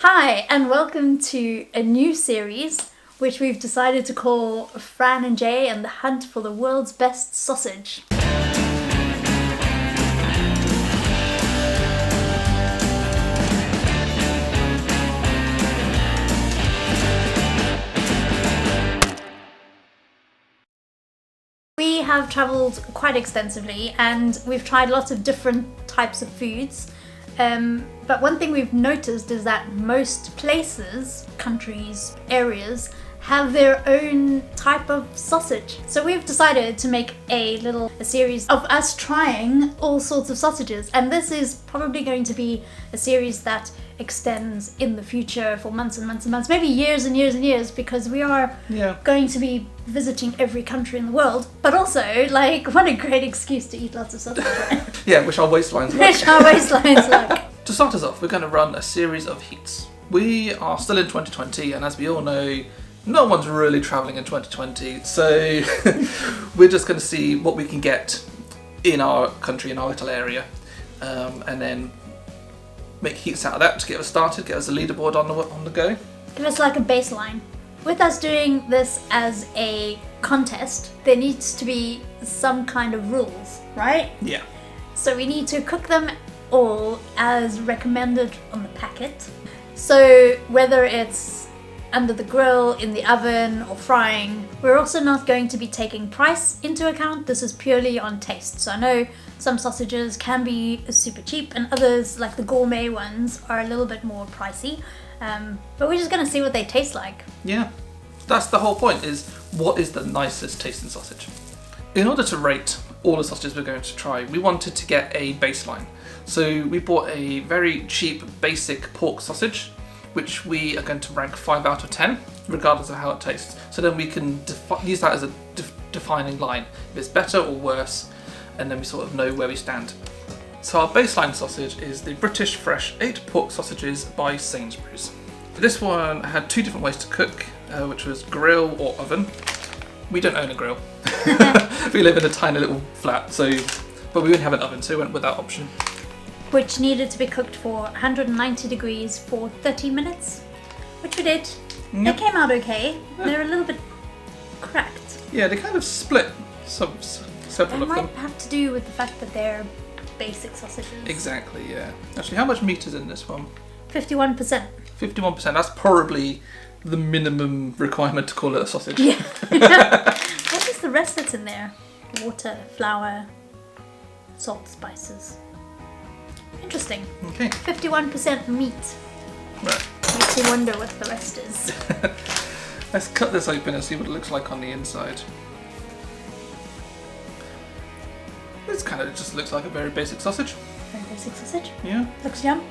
Hi, and welcome to a new series which we've decided to call Fran and Jay and the Hunt for the World's Best Sausage. We have travelled quite extensively and we've tried lots of different types of foods. But one thing we've noticed is that most places, countries, areas have their own type of sausage. So we've decided to make a series of us trying all sorts of sausages, and this is probably going to be a series that extends in the future for months and months and months, maybe years and years and years, because we are going to be visiting every country in the world. But also, what a great excuse to eat lots of sausage, right? Yeah, which our waistlines like. Which our waistlines like. To start us off, we're going to run a series of heats. We are still in 2020, and as we all know, no one's really travelling in 2020, so we're just going to see what we can get in our country, in our little area, and then make heats out of that to get us started, get us a leaderboard on the go. Give us like a baseline. With us doing this as a contest, there needs to be some kind of rules, right? Yeah. So we need to cook them all as recommended on the packet. So whether it's under the grill, in the oven, or frying, we're also not going to be taking price into account. This is purely on taste. So I know some sausages can be super cheap and others, like the gourmet ones, are a little bit more pricey. But we're just going to see what they taste like. Yeah, that's the whole point, is what is the nicest tasting sausage? In order to rate all the sausages we're going to try, we wanted to get a baseline. So we bought a very cheap basic pork sausage, which we are going to rank 5 out of 10, regardless of how it tastes. So then we can use that as a defining line, if it's better or worse, and then we sort of know where we stand. So our baseline sausage is the British Fresh 8 pork sausages by Sainsburys. This one had 2 different ways to cook, which was grill or oven. We don't own a grill. We live in a tiny little flat, but we didn't have an oven, so we went with that option. Which needed to be cooked for 190 degrees for 30 minutes, which we did. Yep. They came out okay. Yeah. They're a little bit cracked. Yeah, they kind of split several of them. It might have to do with the fact that they're basic sausages. Exactly, yeah. Actually, how much meat is in this one? 51%. 51%, that's probably the minimum requirement to call it a sausage. Yeah. What is the rest that's in there? Water, flour, salt, spices. Interesting. Okay. 51% meat. Right. Makes you wonder what the rest is. Let's cut this open and see what it looks like on the inside. This kind of just looks like a very basic sausage. Very basic sausage. Yeah. Looks yum.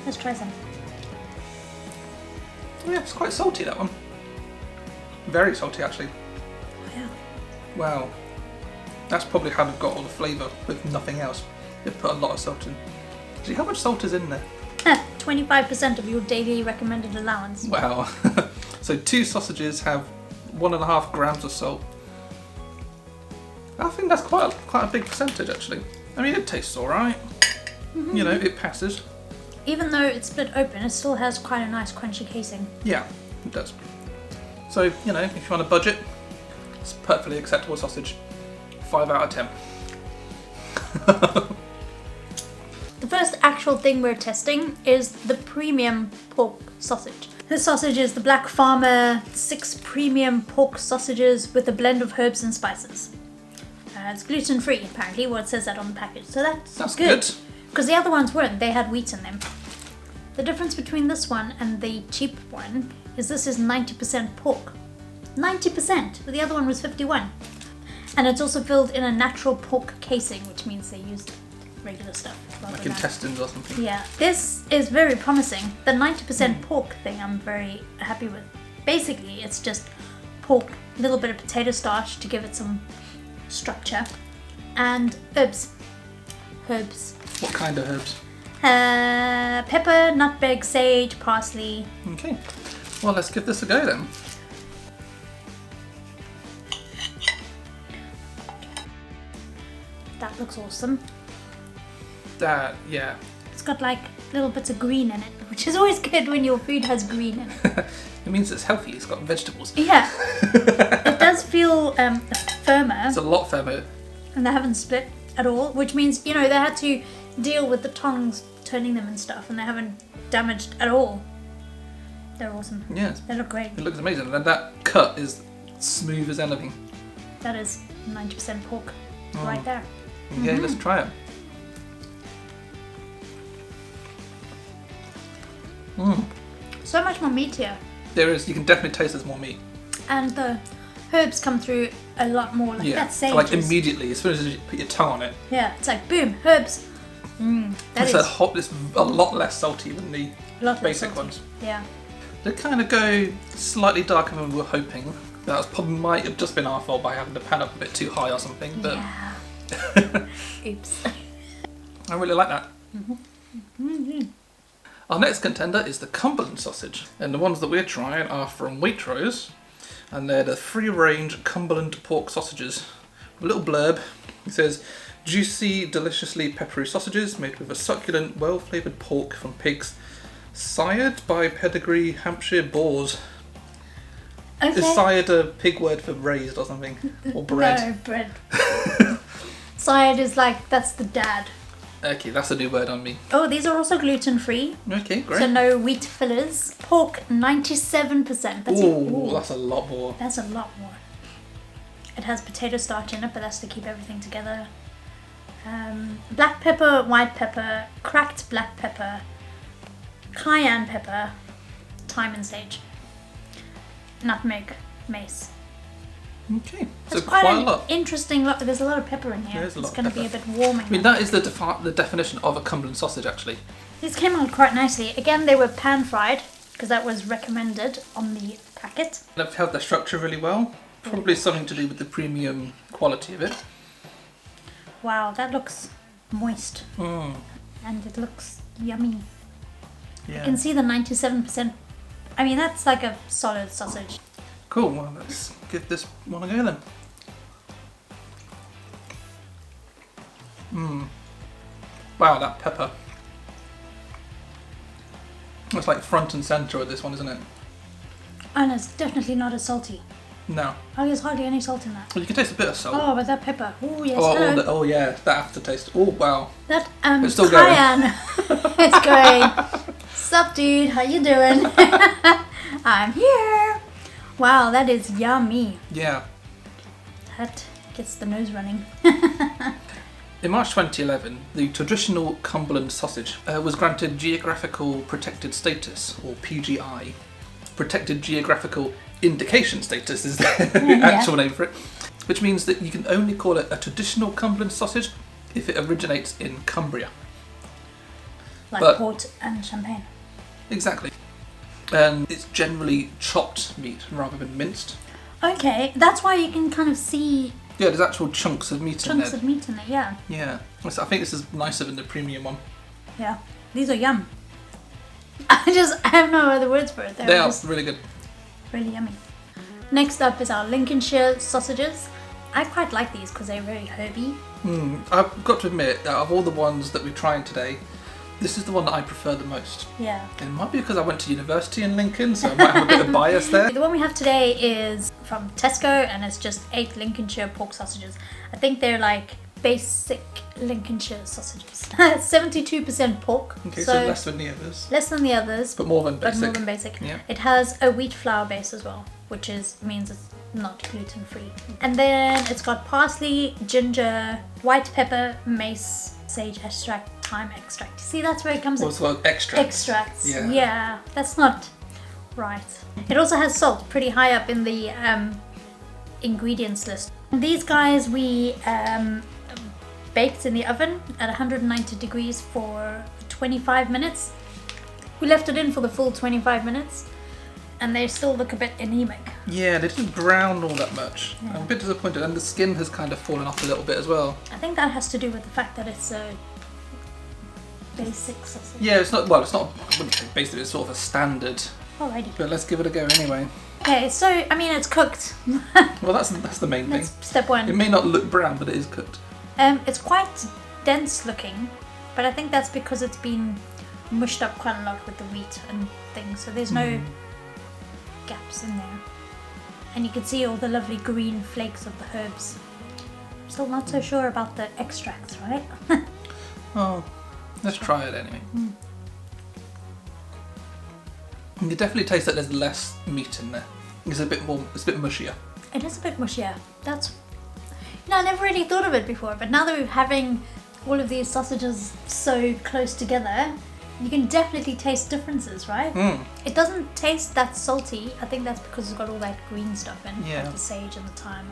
Let's try some. Oh yeah, it's quite salty, that one. Very salty, actually. Oh yeah. Wow. That's probably how they've got all the flavour with nothing else. They've put a lot of salt in. See how much salt is in there? 25% of your daily recommended allowance. Wow. So 2 sausages have 1.5 grams of salt. I think that's quite a big percentage, actually. I mean, it tastes alright. Mm-hmm. You know, it passes. Even though it's split open, it still has quite a nice crunchy casing. Yeah, it does. So, you know, if you're on a budget, it's a perfectly acceptable sausage. 5 out of 10. The first actual thing we're testing is the premium pork sausage. This sausage is the Black Farmer 6 premium pork sausages with a blend of herbs and spices. It's gluten-free, apparently. Well, it says that on the package, so that's good. Because the other ones weren't, they had wheat in them. The difference between this one and the cheap one is this is 90% pork. 90%! The other one was 51%. And it's also filled in a natural pork casing, which means they used regular stuff. Like intestines or something. Yeah. This is very promising. The 90% pork thing I'm very happy with. Basically, it's just pork, a little bit of potato starch to give it some structure, and herbs. Herbs. What kind of herbs? Pepper, nutmeg, sage, parsley. Okay. Well, let's give this a go then. That looks awesome. That, yeah. It's got like little bits of green in it, which is always good when your food has green in it. It means it's healthy. It's got vegetables. Yeah. It does feel firmer. It's a lot firmer. And they haven't split at all, which means, they had to deal with the tongs turning them and stuff, and they haven't damaged at all. They're awesome. Yes. They look great. It looks amazing. And that cut is smooth as anything. That is 90% pork right there. Okay, let's try it. So much more meat here. There is. You can definitely taste there's more meat. And the herbs come through a lot more. Like that sage. Like immediately, as soon as you put your tongue on it. Yeah, it's like boom, herbs. It's a lot less salty than the basic ones. Yeah. They kind of go slightly darker than we were hoping. That was probably might have just been our fault by having the pan up a bit too high or something. But yeah. Oops. I really like that. Our next contender is the Cumberland sausage, and the ones that we're trying are from Waitrose, and they're the free-range Cumberland pork sausages. A little blurb. It says, juicy, deliciously peppery sausages made with a succulent, well-flavoured pork from pigs sired by pedigree Hampshire boars. Okay. Is sired a pig word for raised or something? Or bred? No, bread. Sired is like, that's the dad. Okay, that's a new word on me. Oh, these are also gluten-free. Okay, great. So no wheat fillers. Pork, 97%. That's a lot more. That's a lot more. It has potato starch in it, but that's to keep everything together. Black pepper, white pepper, cracked black pepper, cayenne pepper, thyme and sage, nutmeg, mace. Okay, That's so quite a an lot. interesting lot. There's a lot of pepper in here. There is a lot It's of going to be a pepper. bit warming. I mean, that is the definition of a Cumberland sausage, actually. These came out quite nicely. Again, they were pan fried because that was recommended on the packet. They've held their structure really well. Probably something to do with the premium quality of it. Wow, that looks moist Mm. and it looks yummy. Yeah. You can see the 97%. I mean, that's like a solid sausage. Cool, well let's give this one a go then. Wow, that pepper. It's like front and centre with this one, isn't it? And it's definitely not as salty. No. Oh, there's hardly any salt in that. Well, you can taste a bit of salt. Oh, but that pepper. Oh, yes. Oh yeah, that aftertaste. Oh wow. That It's still going. cayenne. It's going. Sup, dude? How you doing? I'm here. Wow, that is yummy. Yeah. That gets the nose running. In March 2011, the traditional Cumberland sausage was granted Geographical Protected Status, or PGI. Protected Geographical Indication Status is the actual name for it, which means that you can only call it a traditional Cumberland sausage if it originates in Cumbria. Like port and champagne. Exactly. And it's generally chopped meat rather than minced. Okay, that's why you can kind of see Yeah, there's actual chunks of meat in chunks there. of meat in it, yeah. Yeah. So I think this is nicer than the premium one. Yeah. These are yum. I have no other words for it. They are just really good. really yummy. Next up is our Lincolnshire sausages. I quite like these because they're very herby. I've got to admit, out of all the ones that we're trying today, this is the one that I prefer the most. Yeah. It might be because I went to university in Lincoln, so I might have a bit of bias there. The one we have today is from Tesco and it's just 8 Lincolnshire pork sausages. I think they're like basic Lincolnshire sausages. 72% pork. Okay, so less than the others. Less than the others, But more than but basic. more than basic. Yeah. It has a wheat flour base as well, which means it's not gluten free. And then it's got parsley, ginger, white pepper, mace, sage extract, thyme extract. See, that's where it comes in. Also extracts. Extracts. Yeah. Yeah, that's not right. It also has salt pretty high up in the ingredients list. These guys we baked in the oven at 190 degrees for 25 minutes. We left it in for the full 25 minutes and they still look a bit anemic. Yeah, they didn't brown all that much. I'm a bit disappointed, and the skin has kind of fallen off a little bit as well. I think that has to do with the fact that it's a basic sausage. Yeah, it's not, well, it's not, I wouldn't say basic, it's sort of a standard. Alrighty. But let's give it a go anyway. Okay, so I mean it's cooked. Well, that's the main thing. That's step one. It may not look brown, but it is cooked. It's quite dense looking, but I think that's because it's been mushed up quite a lot with the wheat and things, so there's no gaps in there. And you can see all the lovely green flakes of the herbs. Still not so sure about the extracts, right? Oh, let's try it anyway. You can definitely taste that there's less meat in there. It's a bit mushier. It is a bit mushier. That's... I never really thought of it before, but now that we're having all of these sausages so close together, you can definitely taste differences, right? It doesn't taste that salty. I think that's because it's got all that green stuff in, like the sage and the thyme.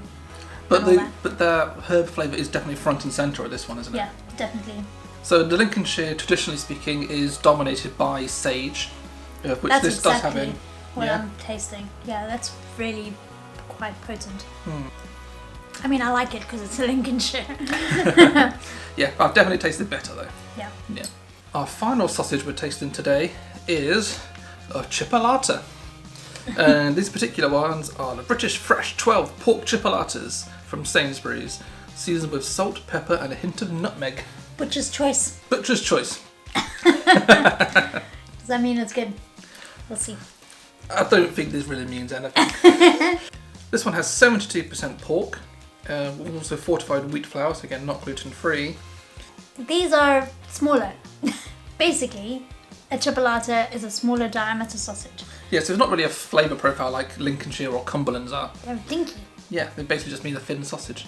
But the herb flavour is definitely front and centre of this one, isn't it? Yeah, definitely. So the Lincolnshire, traditionally speaking, is dominated by sage, which that's this does have in. What I'm tasting. Yeah, that's really quite potent. I mean, I like it because it's a Lincolnshire. Yeah, I've definitely tasted better though. Yeah. Yeah. Our final sausage we're tasting today is a chipolata. And these particular ones are the British Fresh 12 pork chipolatas from Sainsburys, seasoned with salt, pepper and a hint of nutmeg. Butcher's choice. Butcher's choice. Does that mean it's good? We'll see. I don't think this really means anything. This one has 72% pork, also fortified wheat flour, so again not gluten free. These are smaller. Basically, a chipolata is a smaller diameter sausage. Yeah, so it's not really a flavour profile like Lincolnshire or Cumberland's are. They're dinky. Yeah, they basically just mean a thin sausage,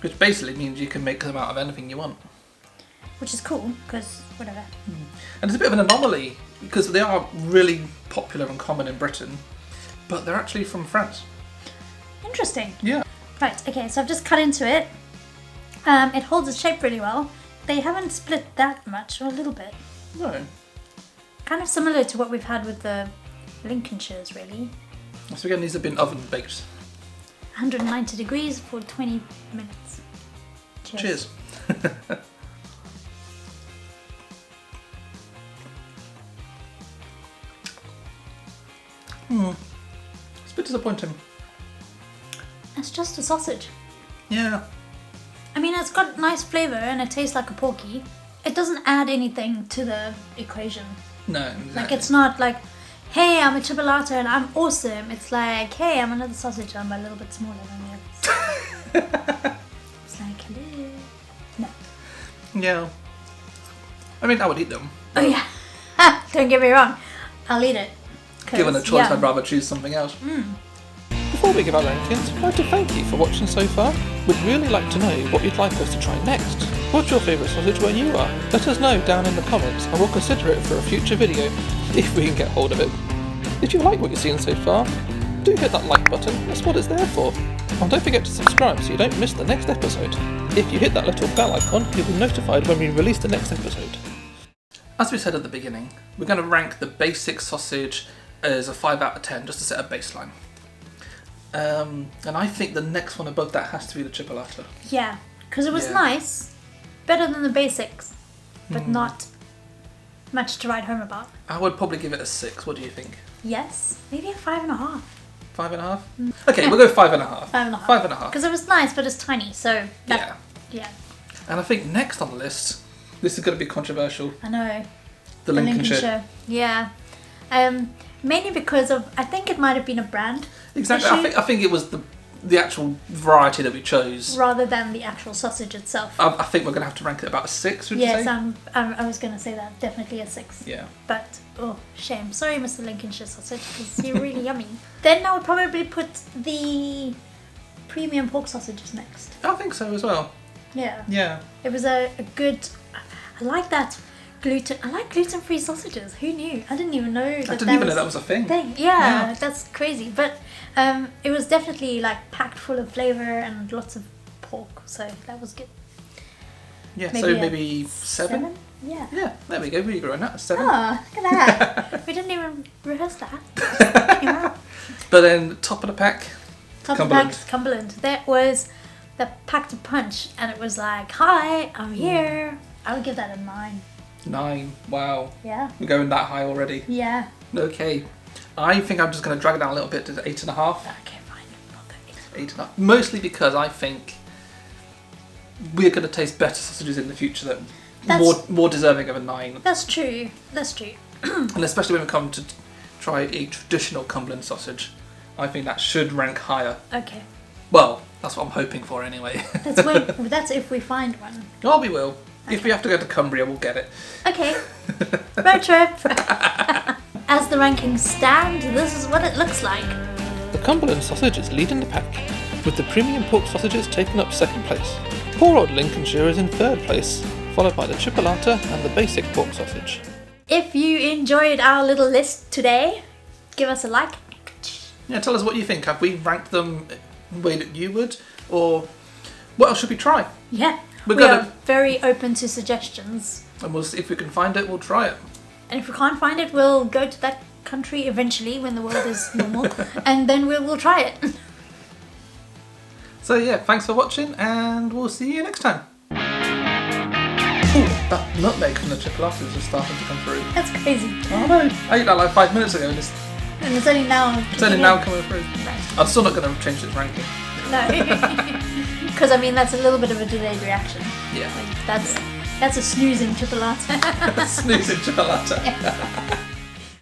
which basically means you can make them out of anything you want. Which is cool, because whatever. And it's a bit of an anomaly, because they are really popular and common in Britain, but they're actually from France. Interesting. Yeah. Right, okay, so I've just cut into it. It holds its shape really well. They haven't split that much, or a little bit. No. Kind of similar to what we've had with the Lincolnshires, really. So again, these have been oven baked. 190 degrees for 20 minutes. Cheers. It's a bit disappointing. It's just a sausage. Yeah. I mean, it's got nice flavour and it tastes like a porky. It doesn't add anything to the equation. No, exactly. Like, it's not like, hey, I'm a chipolata and I'm awesome. It's like, hey, I'm another sausage and I'm a little bit smaller than the others. It's like, hello. No. Yeah. I mean, I would eat them. Oh, yeah. Don't get me wrong. I'll eat it. Given a choice, I'd rather choose something else. Before we give our rankings, I'd like to thank you for watching so far. We'd really like to know what you'd like us to try next. What's your favourite sausage where you are? Let us know down in the comments and we'll consider it for a future video, if we can get hold of it. If you like what you've seen so far, do hit that like button, that's what it's there for. And don't forget to subscribe so you don't miss the next episode. If you hit that little bell icon, you'll be notified when we release the next episode. As we said at the beginning, we're going to rank the basic sausage as a 5 out of 10, just to set a baseline. And I think the next one above that has to be the chipolata. Yeah, because it was nice. Better than the basics, but not much to write home about. I would probably give it a 6. What do you think? Yes, maybe a 5.5. 5.5? Okay, we'll go 5.5. 5.5. 5.5. Because it was nice, but it's tiny, so... Yeah. And I think next on the list, this is going to be controversial. I know. The Lincolnshire. Yeah. Mainly because of, I think it might have been a brand Exactly. issue, I think it was the actual variety that we chose. rather than the actual sausage itself. I think we're going to have to rank it about a 6, would you Yes, say? I was going to say that. Definitely a 6. Yeah. But, oh, shame. Sorry, Mr. Lincolnshire sausage, because you're really yummy. Then I would probably put the premium pork sausages next. I think so as well. Yeah. Yeah. It was a good... I like that I like gluten-free sausages. Who knew? I didn't even know that. I didn't even know that was a thing. Yeah, that's crazy. But it was definitely like packed full of flavour and lots of pork, so that was good. Yeah, Maybe so maybe 7? Yeah. Yeah, there we go. We grew on that. 7. Oh, look at that. We didn't even rehearse that. But then top of the pack, Top Cumberland. of the pack, Cumberland. That was the packed a punch, and it was like, hi, I'm here. I would give that a 9. 9. Wow. Yeah. We're going that high already. Yeah. Okay. I think I'm just going to drag it down a little bit to 8.5. Okay, fine. Not that 8.5. Mostly because I think we're going to taste better sausages in the future more deserving of a 9. That's true. That's true. And especially when we come to try a traditional Cumberland sausage, I think that should rank higher. Okay. Well, that's what I'm hoping for anyway. That's if we find one. Oh, we will. Okay. If we have to go to Cumbria, we'll get it. Okay. Road trip. As the rankings stand, this is what it looks like. The Cumberland sausage is leading the pack, with the premium pork sausages taking up second place. Poor old Lincolnshire is in third place, followed by the chipolata and the basic pork sausage. If you enjoyed our little list today, give us a like. Yeah, tell us what you think. Have we ranked them the way that you would? Or what else should we try? Yeah, we are very open to suggestions. And we'll see if we can find it, we'll try it. And if we can't find it, we'll go to that country eventually when the world is normal, and then we'll try it. So yeah, thanks for watching, and we'll see you next time. Ooh, that nutmeg from the chipolatas is just starting to come through. That's crazy. Oh no, I ate that like 5 minutes ago, and it's only now. Coming through. Right. I'm still not going to change its ranking. No, because I mean that's a little bit of a delayed reaction. Yeah. Like, that's a snoozing chipolata. Snoozing chipolata.